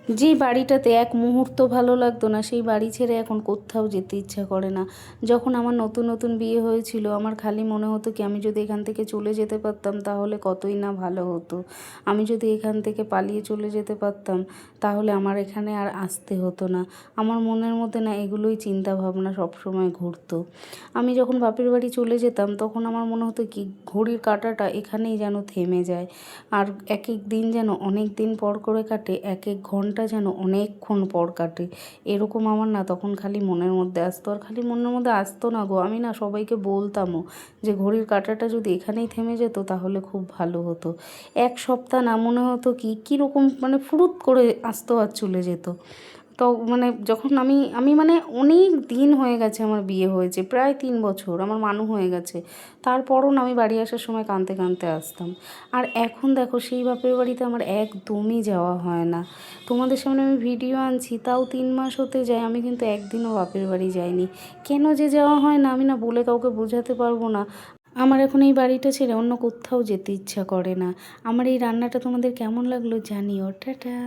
যে বাড়িটাতে এক মুহূর্ত ভালো লাগতো না, সেই বাড়ি ছেড়ে এখন কোত্থাও যেতে ইচ্ছা করে না। যখন আমার নতুন নতুন বিয়ে হয়েছিল, আমার খালি মনে হতো কি আমি যদি এখান থেকে চলে যেতে পারতাম তাহলে কতই না ভালো হতো। আমি যদি এখান থেকে পালিয়ে চলে যেতে পারতাম তাহলে আমার এখানে আর আসতে হতো না। আমার মনের মধ্যে না এগুলোই চিন্তা ভাবনা সবসময় ঘুরতো। আমি যখন বাপের বাড়ি চলে যেতাম তখন আমার মনে হতো কি ঘড়ির কাঁটাটা এখানেই যেন থেমে যায়। আর এক এক দিন যেন অনেক দিন পর করে কাটে, এক এক ঘন্টা যেন অনেকক্ষণ পর কাটে। এরকম আমার না তখন খালি মনের মধ্যে আসতো। আর খালি মনের মধ্যে আসতো না গো, আমি না সবাইকে বলতামও যে ঘড়ির কাঁটাটা যদি এখানেই থেমে যেত তাহলে খুব ভালো হতো। এক সপ্তাহ না মনে হতো কি কীরকম মানে ফুরুত করে আসতো আর চলে যেত। তো মানে যখন আমি আমি মানে অনেক দিন হয়ে গেছে আমার বিয়ে হয়েছে, প্রায় 3 বছর আমার মানু হয়ে গেছে। তারপরও না আমি বাড়ি আসার সময় কাঁদতে কাঁদতে আসতাম। আর এখন দেখো সেই বাপের বাড়িতে আমার একদমই যাওয়া হয় না। তোমাদের সামনে আমি ভিডিও আনছি তাও 3 মাস হতে যায়, আমি কিন্তু একদিনও বাপের বাড়ি যাইনি। কেন যে যাওয়া হয় না আমি না বলে কাউকে বোঝাতে পারবো না। আমার এখন এই বাড়িটা ছেড়ে অন্য কোথাও যেতে ইচ্ছা করে না। আমার এই রান্নাটা তোমাদের কেমন লাগলো জানিও। টাটা।